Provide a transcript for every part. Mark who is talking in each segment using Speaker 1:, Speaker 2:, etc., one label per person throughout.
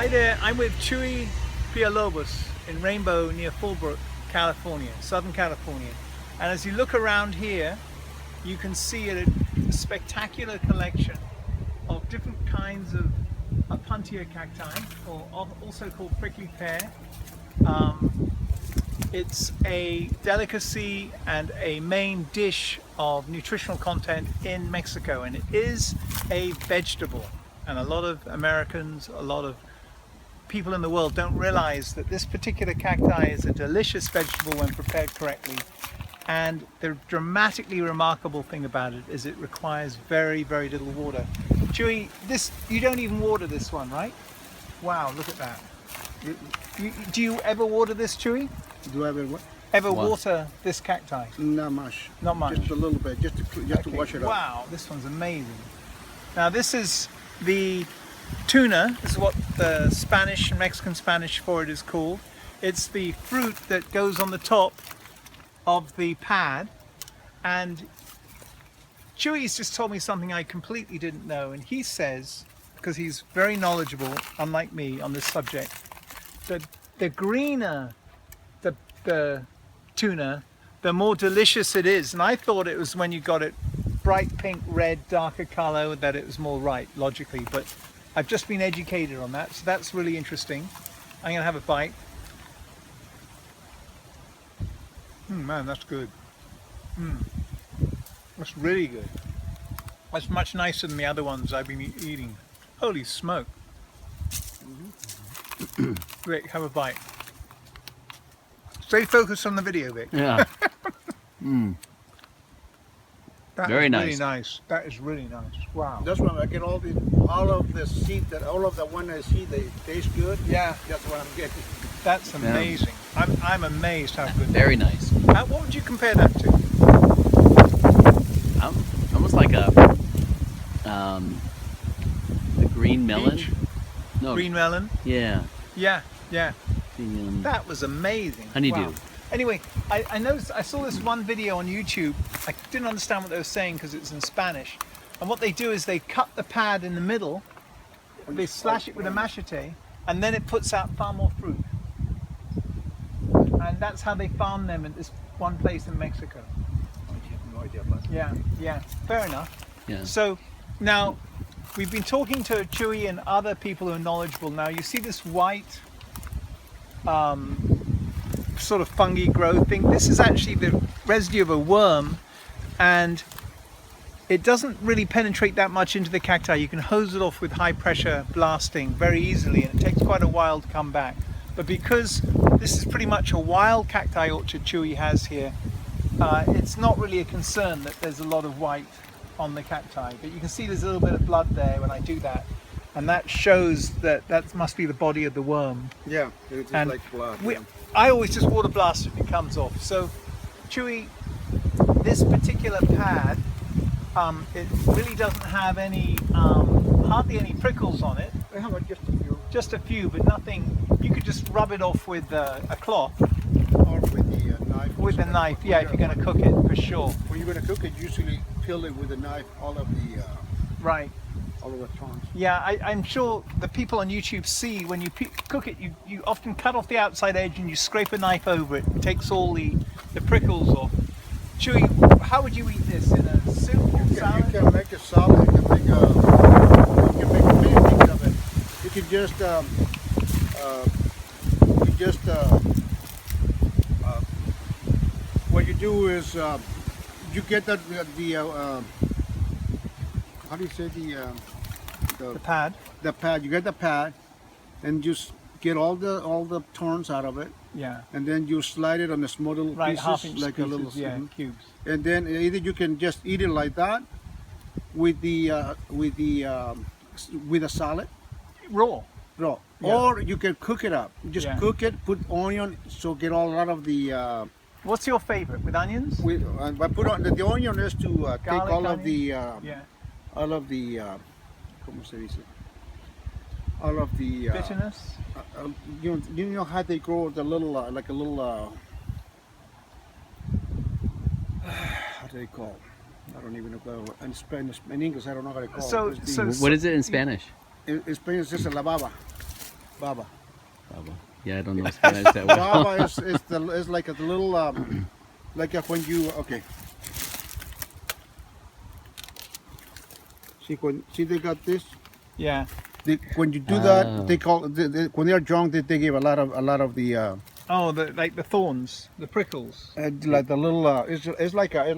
Speaker 1: there, I'm with Chuy Villalobos in Rainbow near Fallbrook, California, Southern California. And as you look around here, you can see a spectacular collection of different kinds of Opuntia cacti, or also called prickly pear. It's a delicacy and a main dish of nutritional content in Mexico, and it is a vegetable. And a lot of Americans, a lot of people in the world don't realize that this particular cacti is a delicious vegetable when prepared correctly. And the dramatically remarkable thing about it is it requires very, very little water. Chuy, you don't even water this one, right? Wow, look at that. Do you ever water this, Chuy?
Speaker 2: Do I ever what?
Speaker 1: Ever water this cacti?
Speaker 2: Not much.
Speaker 1: Not much.
Speaker 2: Just a little bit, just to wash it up.
Speaker 1: Wow, this one's amazing. Now this is the tuna. This is what the Spanish, Mexican Spanish for it is called. It's the fruit that goes on the top of the pad. And Chuy's just told me something I completely didn't know. And he says, because he's very knowledgeable, unlike me, on this subject, that the greener the tuna, the more delicious it is. And I thought it was when you got it bright pink, red, darker color that it was more right, logically. But I've just been educated on that, so that's really interesting. I'm gonna have a bite. Man, that's good. That's really good. That's much nicer than the other ones I've been eating. Holy smoke. Great, have a bite. Stay focused on the video, Vic.
Speaker 3: Yeah.
Speaker 1: That
Speaker 3: Very
Speaker 1: is
Speaker 3: nice.
Speaker 1: really nice. That is really nice. Wow.
Speaker 2: That's why I get all of the seed all of the one I see they taste good.
Speaker 1: Yeah,
Speaker 2: That's what I'm getting.
Speaker 1: that's amazing. I'm amazed how good.
Speaker 3: Very nice.
Speaker 1: What would you compare that to?
Speaker 3: Almost like a the green melon.
Speaker 1: Peach?
Speaker 3: No.
Speaker 1: Green melon?
Speaker 3: Yeah.
Speaker 1: Yeah, yeah.
Speaker 3: The,
Speaker 1: That was amazing.
Speaker 3: Honeydew.
Speaker 1: Wow. Anyway, I noticed, I saw this one video on YouTube. I didn't understand what they were saying because it's in Spanish. And what they do is they cut the pad in the middle, they slash it with a machete, and then it puts out far more fruit. And that's how they farm them at this one place in Mexico.
Speaker 2: I have no idea about that.
Speaker 1: Yeah, yeah, fair enough.
Speaker 3: yeah.
Speaker 1: So now we've been talking to Chuy and other people who are knowledgeable. Now you see this white sort of fungi growth thing. This is actually the residue of a worm, and it doesn't really penetrate that much into the cacti. You can hose it off with high pressure blasting very easily, and it takes quite a while to come back. But because this is pretty much a wild cacti orchard Chuy has here, it's not really a concern that there's a lot of white on the cacti. But you can see there's a little bit of blood there when I do that, and that shows that that must be the body of the worm.
Speaker 2: Yeah, it's
Speaker 1: And
Speaker 2: like blood.
Speaker 1: we,
Speaker 2: Yeah.
Speaker 1: I always just water blast it and it comes off. So Chuy, this particular pad, it really doesn't have any, hardly any prickles on it.
Speaker 2: I have just a few.
Speaker 1: Just a few, but nothing. You could just rub it off with a cloth.
Speaker 2: Or with the knife.
Speaker 1: With a knife, yeah, if you're going to cook it, for sure.
Speaker 2: When you're going to cook it, usually peel it with a knife, all of the thorns.
Speaker 1: Yeah, I'm sure the people on YouTube see when you cook it, you often cut off the outside edge and you scrape a knife over it. It takes all the prickles off. Chuy, how would you eat this? In a soup or salad?
Speaker 2: You can make a salad. You can make many things of it. You can just what you do is you get that how do you say
Speaker 1: The pad.
Speaker 2: the pad? You get the pad and just get all the thorns out of it,
Speaker 1: Yeah.
Speaker 2: and then you slide it on the small little
Speaker 1: Right,
Speaker 2: pieces,
Speaker 1: half-inch
Speaker 2: like
Speaker 1: pieces,
Speaker 2: a little
Speaker 1: yeah, cubes.
Speaker 2: And then either you can just eat it like that with a salad
Speaker 1: Raw.
Speaker 2: raw,
Speaker 1: Yeah.
Speaker 2: or you can cook it up. Just
Speaker 1: Yeah.
Speaker 2: cook it, put onion, so get all out of the.
Speaker 1: What's your favorite? With onions?
Speaker 2: I put on the onion is to take
Speaker 1: Garlic,
Speaker 2: all of
Speaker 1: onion?
Speaker 2: the
Speaker 1: Yeah.
Speaker 2: all of the ¿cómo se dice? All of the
Speaker 1: Bitterness?
Speaker 2: you know how they grow the little like a little how do they call? I don't even know. In Spanish, in English, I don't know how to call
Speaker 1: So-
Speaker 2: it.
Speaker 1: so-
Speaker 3: What is it in Spanish?
Speaker 2: In Spanish, it's a la baba. Baba.
Speaker 3: Baba. Yeah, I don't know Spanish that well.
Speaker 2: Baba is like a little like when you see they got this.
Speaker 1: Yeah.
Speaker 2: When you do
Speaker 3: Oh.
Speaker 2: that, they call when they're drunk. They give a lot of the
Speaker 1: Oh, like the thorns, the prickles.
Speaker 2: like the little it's like a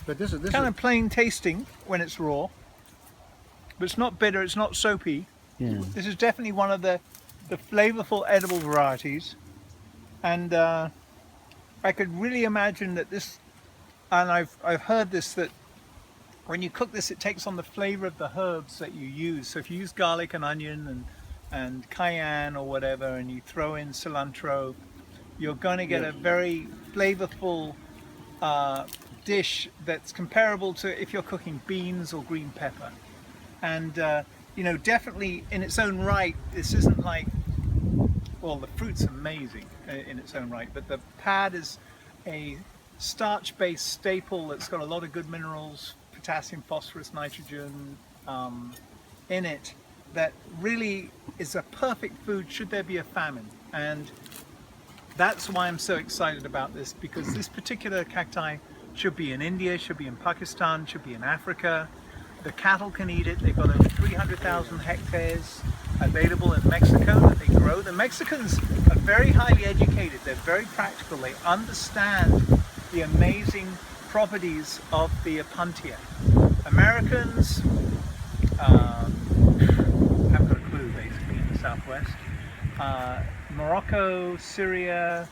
Speaker 2: but this
Speaker 1: Kind
Speaker 2: is
Speaker 1: of plain tasting when it's raw, but it's not bitter, it's not soapy.
Speaker 3: Yeah.
Speaker 1: This is definitely one of the flavorful edible varieties, and I could really imagine that this, and I've heard this, that when you cook this it takes on the flavor of the herbs that you use. So if you use garlic and onion and cayenne or whatever, and you throw in cilantro, you're going to get a very flavorful dish that's comparable to if you're cooking beans or green pepper. And you know, definitely in its own right, this isn't like, well, the fruit's amazing in its own right, but the pad is a starch-based staple that's got a lot of good minerals, potassium, phosphorus, nitrogen in it, that really is a perfect food should there be a famine. And that's why I'm so excited about this, because this particular cacti should be in India, should be in Pakistan, should be in Africa. The cattle can eat it. They've got over 300,000 hectares available in Mexico that they grow. The Mexicans are very highly educated. They're very practical. They understand the amazing properties of the Opuntia. Americans haven't got a clue, basically, in the Southwest. Morocco, Syria,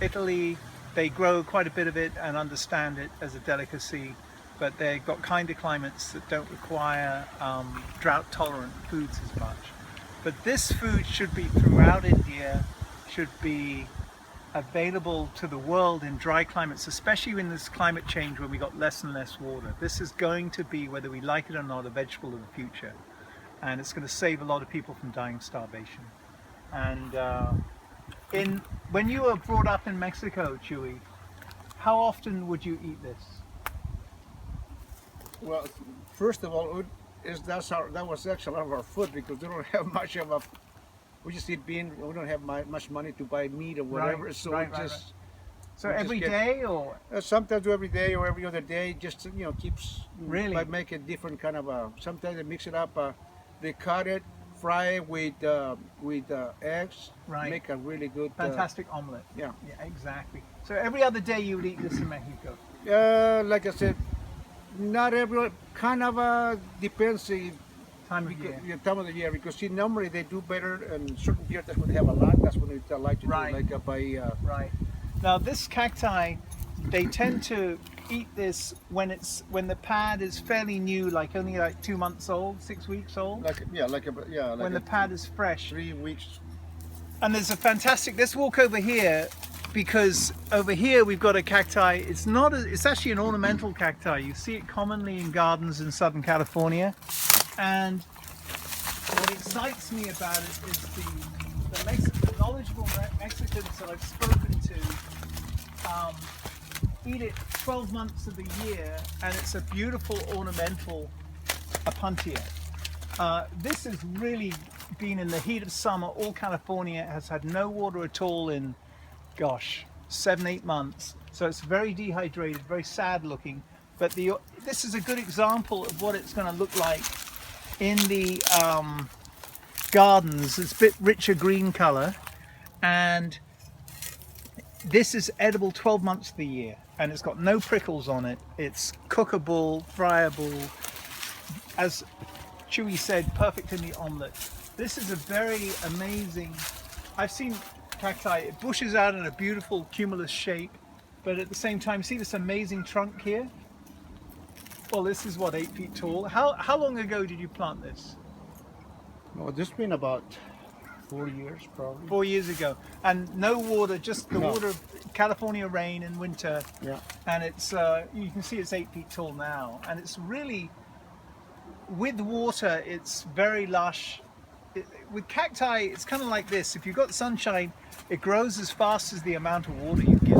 Speaker 1: Italy, they grow quite a bit of it and understand it as a delicacy, but they've got kinder climates that don't require drought-tolerant foods as much. But this food should be throughout India, should be available to the world in dry climates, especially in this climate change when we got less and less water. This is going to be, whether we like it or not, a vegetable of the future, and it's going to save a lot of people from dying of starvation. And when you were brought up in Mexico, Chewy, how often would you eat this?
Speaker 2: well. First of all, that was actually our food, because they don't have much of a. We just eat bean. We don't have much money to buy meat or whatever.
Speaker 1: Right,
Speaker 2: So
Speaker 1: right,
Speaker 2: we
Speaker 1: right,
Speaker 2: just
Speaker 1: So
Speaker 2: we just
Speaker 1: every
Speaker 2: get-
Speaker 1: day, or
Speaker 2: sometimes do every day or every other day. Just keeps
Speaker 1: Really?
Speaker 2: by make a different kind of a. Sometimes they mix it up. They cut it, fry it with eggs.
Speaker 1: Right.
Speaker 2: Make a really good.
Speaker 1: fantastic omelet?
Speaker 2: Yeah.
Speaker 1: Yeah, exactly. So every other day you would eat this in Mexico?
Speaker 2: Like I said, not everyone. Kind of depends.
Speaker 1: Time of year.
Speaker 2: Time of the year, because see, normally they do better in certain years. That's when they have a lot. That's when they like to
Speaker 1: Right.
Speaker 2: do like by.
Speaker 1: Right. Now this cacti, they tend to eat this when the pad is fairly new, like only like 2 months old, 6 weeks old.
Speaker 2: Like
Speaker 1: When the pad is fresh.
Speaker 2: 3 weeks.
Speaker 1: And there's a fantastic, let's walk over here, because over here we've got a cacti. It's actually an ornamental cacti. You see it commonly in gardens in Southern California. And what excites me about it is the knowledgeable Mexicans that I've spoken to eat it 12 months of the year, and it's a beautiful ornamental Opuntia. This has really been in the heat of summer. All California has had no water at all in, gosh, 7-8 months. So it's very dehydrated, very sad looking. But this is a good example of what it's going to look like in the gardens. It's a bit richer green color, and this is edible 12 months of the year, and it's got no prickles on it. It's cookable, friable, as Chewy said, perfect in the omelet. This is a very amazing, I've seen cacti, it bushes out in a beautiful cumulus shape, but at the same time, see this amazing trunk here? Well, this is what, 8 feet tall. How long ago did you plant this?
Speaker 2: Well, this has been about 4 years, probably.
Speaker 1: 4 years ago. And no water, just the
Speaker 2: No.
Speaker 1: water of California rain in winter.
Speaker 2: Yeah.
Speaker 1: And it's, you can see it's 8 feet tall now. And it's really, with water, it's very lush. With cacti, it's kind of like this. If you've got sunshine, it grows as fast as the amount of water you give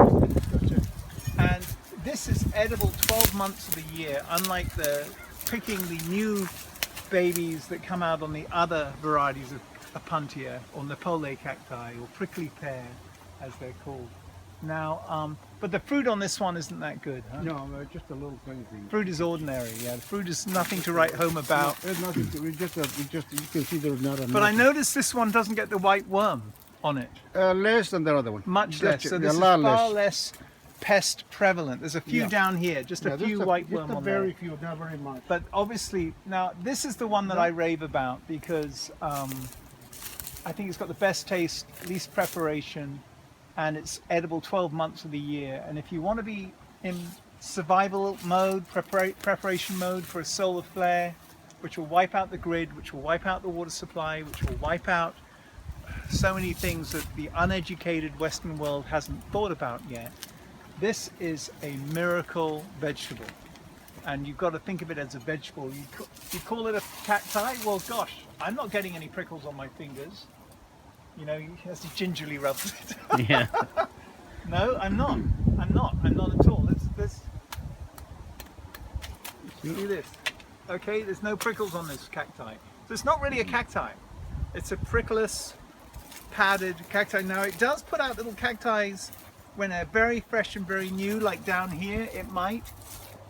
Speaker 1: this is edible 12 months of the year, unlike the picking the new babies that come out on the other varieties of Opuntia or Nopale Cacti or prickly pear as they're called. Now, but the fruit on this one isn't that good, huh?
Speaker 2: No, just a little tiny thing.
Speaker 1: Fruit is ordinary, yeah. The fruit is nothing to write home about.
Speaker 2: No, it's nothing. You can see there's not a.
Speaker 1: But I noticed this one doesn't get the white worm on it.
Speaker 2: Less than the other one.
Speaker 1: Much less. So this
Speaker 2: a
Speaker 1: is
Speaker 2: lot
Speaker 1: far less pest prevalent. There's a few
Speaker 2: Yeah.
Speaker 1: down here, just a few white worm on
Speaker 2: very
Speaker 1: there.
Speaker 2: few, not very much.
Speaker 1: But obviously, now this is the one that I rave about because I think it's got the best taste, least preparation, and it's edible 12 months of the year. And if you want to be in survival mode, preparation mode for a solar flare, which will wipe out the grid, which will wipe out the water supply, which will wipe out so many things that the uneducated Western world hasn't thought about yet, this is a miracle vegetable. And you've got to think of it as a vegetable. You call it a cacti? Well, gosh, I'm not getting any prickles on my fingers. You know, he has to gingerly rub it.
Speaker 3: Yeah.
Speaker 1: No, I'm not. I'm not at all. See this. Okay, there's no prickles on this cacti. So it's not really a cacti. It's a prickless, padded cacti. Now it does put out little cacti when they're very fresh and very new, like down here it might.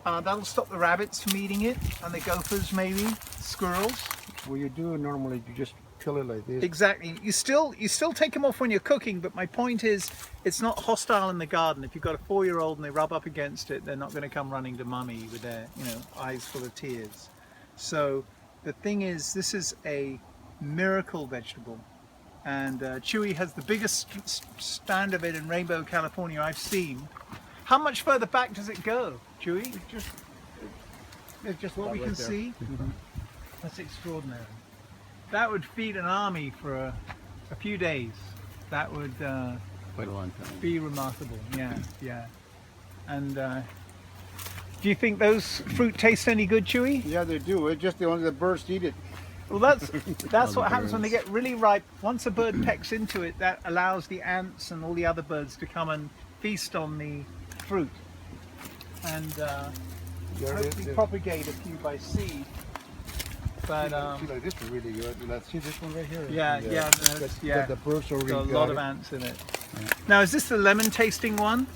Speaker 1: That'll stop the rabbits from eating it, and the gophers maybe, squirrels.
Speaker 2: What you do normally, you just peel it like this.
Speaker 1: Exactly. You still take them off when you're cooking, but my point is, it's not hostile in the garden. If you've got a 4-year-old and they rub up against it, they're not going to come running to mummy with their, eyes full of tears. So the thing is, this is a miracle vegetable, and Chewy has the biggest stand of it in Rainbow, California I've seen. How much further back does it go, Chewy?
Speaker 2: It's just
Speaker 1: What we can see. That's extraordinary. That would feed an army for a few days. That would
Speaker 3: Quite a long time.
Speaker 1: be remarkable. Yeah. And do you think those fruit taste any good, Chewy?
Speaker 2: Yeah, they do. It's just the birds eat it.
Speaker 1: Well, that's what happens when they get really ripe. Once a bird pecks into it, that allows the ants and all the other birds to come and feast on the fruit and hopefully propagate a few by seed. But
Speaker 2: see, like this is really good. Let's see this one right here.
Speaker 1: yeah.
Speaker 2: The birds already
Speaker 1: Got a
Speaker 2: got
Speaker 1: lot
Speaker 2: it.
Speaker 1: of ants in it. Now, is this the lemon tasting one?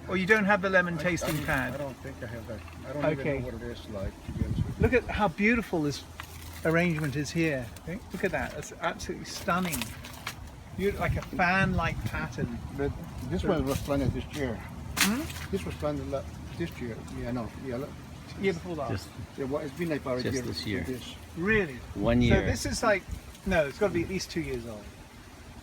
Speaker 1: Or you don't have the lemon tasting pad?
Speaker 2: I don't think I have that. I don't
Speaker 1: Okay.
Speaker 2: even know what it is like, to be honest with you.
Speaker 1: Look at how beautiful this arrangement is here. Look at that. That's absolutely stunning. Like a fan-like pattern.
Speaker 2: But this one was planted this year.
Speaker 1: Hmm?
Speaker 2: This was planted this year.
Speaker 1: Year before last.
Speaker 3: Just
Speaker 2: It's been like about a
Speaker 3: Just
Speaker 2: year.
Speaker 3: this year.
Speaker 2: This.
Speaker 1: Really?
Speaker 3: 1 year.
Speaker 1: So this is like, no, it's got to be at least 2 years old.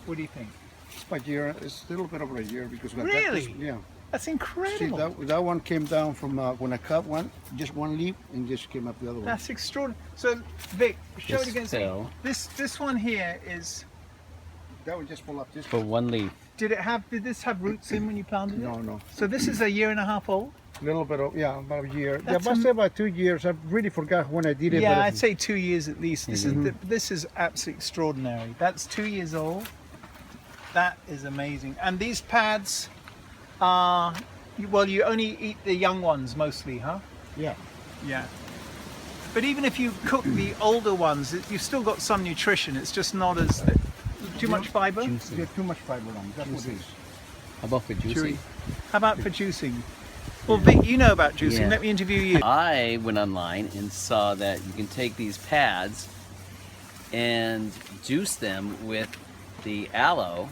Speaker 1: What do you think?
Speaker 2: It's about a year. It's a little bit over a year because we got
Speaker 1: Really?
Speaker 2: this, yeah.
Speaker 1: That's
Speaker 2: See,
Speaker 1: incredible.
Speaker 2: that one came down from when I cut one, just one leaf, and just came up the other one.
Speaker 1: That's extraordinary. So, Vic, show it
Speaker 3: Just
Speaker 1: against
Speaker 3: fell.
Speaker 1: this one here is.
Speaker 2: That one just pulled up this.
Speaker 3: For one leaf.
Speaker 1: Did this have roots in when you planted it?
Speaker 2: No.
Speaker 1: So this is a year and a half old.
Speaker 2: A little bit of, about a year.
Speaker 1: That's
Speaker 2: I must say about 2 years. I really forgot when I did it.
Speaker 1: Yeah,
Speaker 2: but
Speaker 1: I'd say 2 years at least. This
Speaker 3: Mhm.
Speaker 1: this is absolutely extraordinary. That's 2 years old. That is amazing. And these pads are, well, you only eat the young ones mostly, huh?
Speaker 2: Yeah.
Speaker 1: Yeah. But even if you cook the older ones, you've still got some nutrition. It's just not as too much fiber.
Speaker 3: Juicy.
Speaker 2: There's too much fiber on it. That's what it is.
Speaker 3: How about for juicy?
Speaker 1: Chewy. How about for juicing? Well, Vic, you know about juicing.
Speaker 3: Yeah.
Speaker 1: Let me interview you.
Speaker 3: I went online and saw that you can take these pads and juice them with the aloe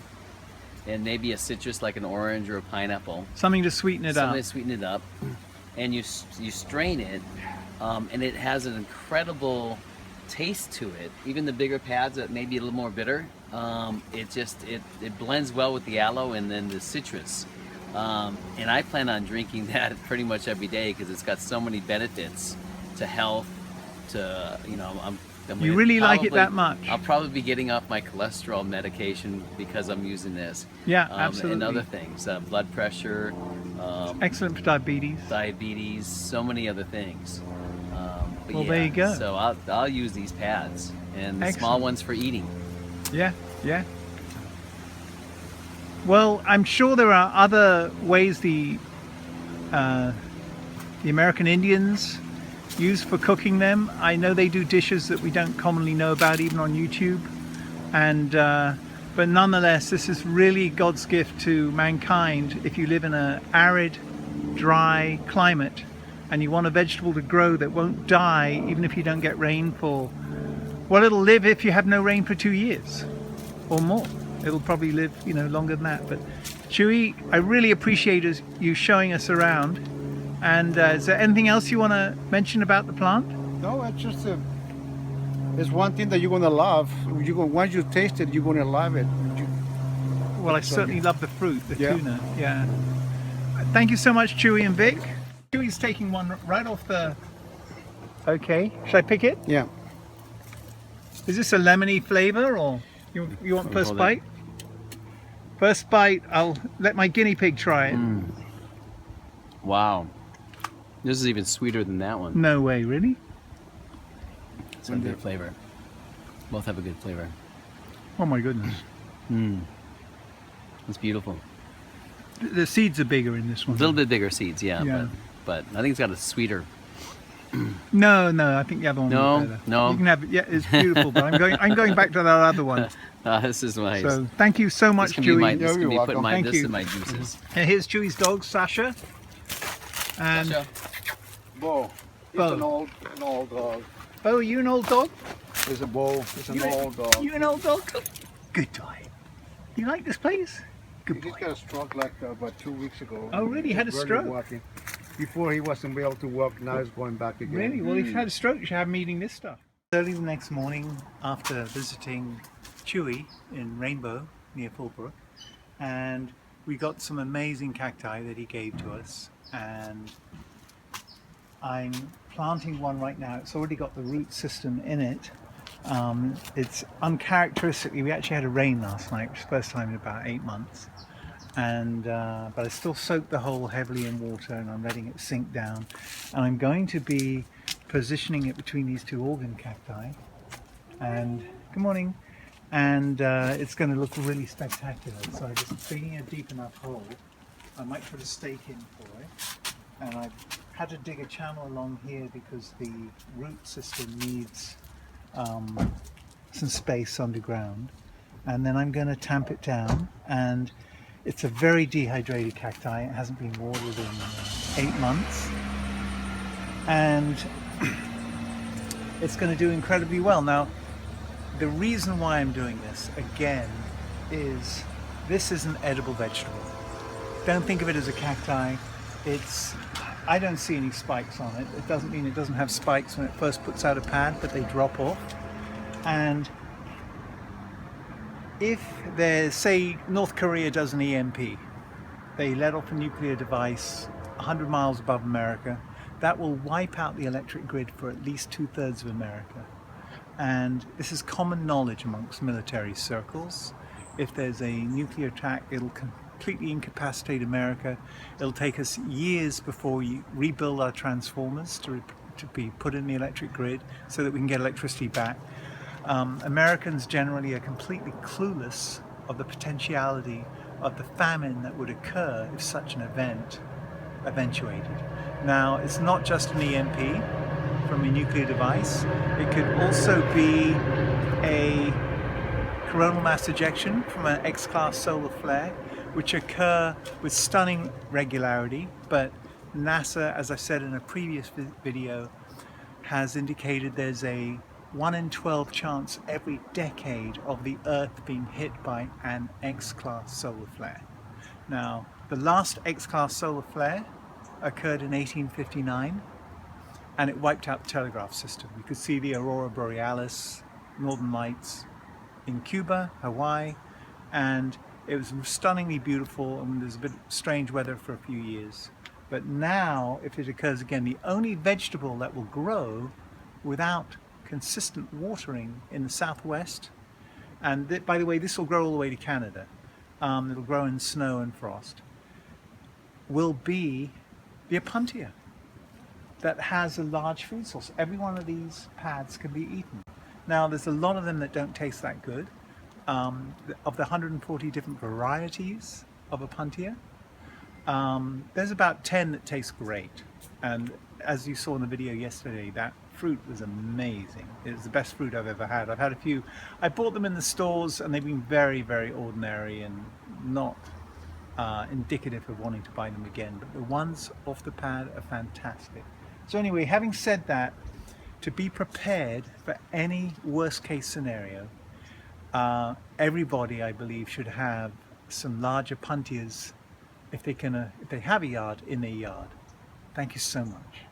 Speaker 3: and maybe a citrus like an orange or a pineapple.
Speaker 1: Something to sweeten it
Speaker 3: Something
Speaker 1: up.
Speaker 3: to sweeten it up. And you strain it, and it has an incredible taste to it. Even the bigger pads that may be a little more bitter, it blends well with the aloe and then the citrus. And I plan on drinking that pretty much every day because it's got so many benefits to health. I'm
Speaker 1: You really like it that much?
Speaker 3: I'll probably be getting off my cholesterol medication because I'm using this.
Speaker 1: Yeah,
Speaker 3: And
Speaker 1: absolutely.
Speaker 3: other things, blood pressure,
Speaker 1: Excellent for diabetes.
Speaker 3: diabetes, so many other things. But
Speaker 1: Well, there you go.
Speaker 3: So I'll use these pads and the small
Speaker 1: Excellent.
Speaker 3: ones for eating.
Speaker 1: Yeah. Well, I'm sure there are other ways the the American Indians use for cooking them. I know they do dishes that we don't commonly know about even on YouTube, and but nonetheless this is really God's gift to mankind. If you live in an arid, dry climate and you want a vegetable to grow that won't die even if you don't get rain for, well, it'll live if you have no rain for 2 years or more. It'll probably live, you know, longer than that. But Chewy, I really appreciate you showing us around. And is there anything else you want to mention about the plant?
Speaker 2: No, it's just it's one thing that you're gonna love. Once you taste it, you're gonna love it.
Speaker 1: Well, I certainly love the fruit, the tuna. Yeah. Thank you so much, Chewy and Vic. Chewy's taking one right off the. Okay, should I pick it?
Speaker 2: Yeah.
Speaker 1: Is this a lemony flavor, or you want first bite? First bite. I'll let my guinea pig try it.
Speaker 3: Wow. This is even sweeter than that one.
Speaker 1: No way, really?
Speaker 3: It's a good flavor. Both have a good flavor.
Speaker 1: Oh my goodness.
Speaker 3: It's beautiful.
Speaker 1: The seeds are bigger in this one.
Speaker 3: A little bit bigger seeds,
Speaker 1: Yeah.
Speaker 3: but I think it's got a sweeter.
Speaker 1: No, I think the other one was better.
Speaker 3: No.
Speaker 1: You can have it. Yeah, it's beautiful, but I'm going back to that other one.
Speaker 3: This is nice.
Speaker 1: So thank you so much,
Speaker 3: This can be
Speaker 1: Chewy.
Speaker 3: this can be putting
Speaker 1: Thank
Speaker 3: this
Speaker 1: you.
Speaker 3: in my juices.
Speaker 1: And here's Chewy's dog, Sasha. And
Speaker 3: Sasha.
Speaker 2: Bo. It's
Speaker 1: Bo.
Speaker 2: an old dog.
Speaker 1: Bo, are you an old dog?
Speaker 2: It's a Bo. It's an old dog.
Speaker 1: You an old dog? Good boy. You like this place? Good
Speaker 2: He
Speaker 1: boy.
Speaker 2: just got a stroke like about 2 weeks ago.
Speaker 1: Oh, really? He had a
Speaker 2: Barely
Speaker 1: stroke?
Speaker 2: walking. Before he wasn't able to walk, now he's going back again.
Speaker 1: Really? Well, if you had a stroke, you should have him eating this stuff. Early the next morning, after visiting Chewy in Rainbow near Fullbrook, and we got some amazing cacti that he gave to us, and I'm planting one right now. It's already got the root system in it. It's uncharacteristically, we actually had a rain last night, which is the first time in about 8 months. And but I still soak the hole heavily in water, and I'm letting it sink down, and I'm going to be positioning it between these two organ cacti, and good morning, and it's going to look really spectacular. So I'm just digging a deep enough hole. I might put a stake in for it, and I've had to dig a channel along here because the root system needs some space underground, and then I'm going to tamp it down. And it's a very dehydrated cacti. It hasn't been watered in 8 months, and it's going to do incredibly well. Now, the reason why I'm doing this again is this is an edible vegetable. Don't think of it as a cacti. I don't see any spikes on it. It doesn't mean it doesn't have spikes when it first puts out a pad, but they drop off. And if there's, say, North Korea does an EMP, they let off a nuclear device 100 miles above America, that will wipe out the electric grid for at least 2/3 of America. And this is common knowledge amongst military circles. If there's a nuclear attack, it'll completely incapacitate America. It'll take us years before we rebuild our transformers to be put in the electric grid so that we can get electricity back. Americans generally are completely clueless of the potentiality of the famine that would occur if such an event eventuated. Now, it's not just an EMP from a nuclear device. It could also be a coronal mass ejection from an X-class solar flare, which occur with stunning regularity, but NASA, as I said in a previous video, has indicated there's a 1 in 12 chance every decade of the Earth being hit by an X-class solar flare. Now, the last X-class solar flare occurred in 1859, and it wiped out the telegraph system. You could see the aurora borealis, northern lights in Cuba, Hawaii, and it was stunningly beautiful, and there's a bit of strange weather for a few years. But now, if it occurs again, the only vegetable that will grow without consistent watering in the southwest, and by the way, this will grow all the way to Canada, it'll grow in snow and frost, will be the Opuntia that has a large food source. Every one of these pads can be eaten. Now, there's a lot of them that don't taste that good. Of the 140 different varieties of Opuntia, There's about 10 that taste great, and as you saw in the video yesterday, that fruit was amazing. It was the best fruit I've ever had. I've had a few, I bought them in the stores and they've been very, very ordinary and not indicative of wanting to buy them again, but the ones off the pad are fantastic. So anyway, having said that, to be prepared for any worst case scenario, everybody I believe should have some larger Opuntias if they have a yard, in their yard. Thank you so much.